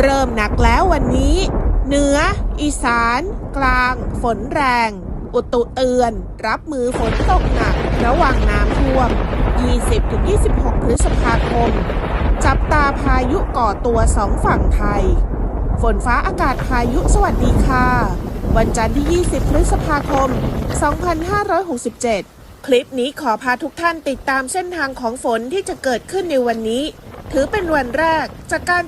เริ่มหนักแล้ววันนี้เหนืออีสานกลางฝนแรงอุตุเตือนรับมือฝนตกหนักระวังน้ำท่วม 20-26 พฤษภาคมจับตาพายุก่อตัว2ฝั่งไทยฝนฟ้าอากาศพายุสวัสดีค่ะวันจันทร์ที่ 20 พฤษภาคม 2567 คลิปนี้ขอพาทุกท่านติดตามเส้นทางของฝนที่จะเกิดขึ้นในวันนี้ถือเป็นวันแรกจากการ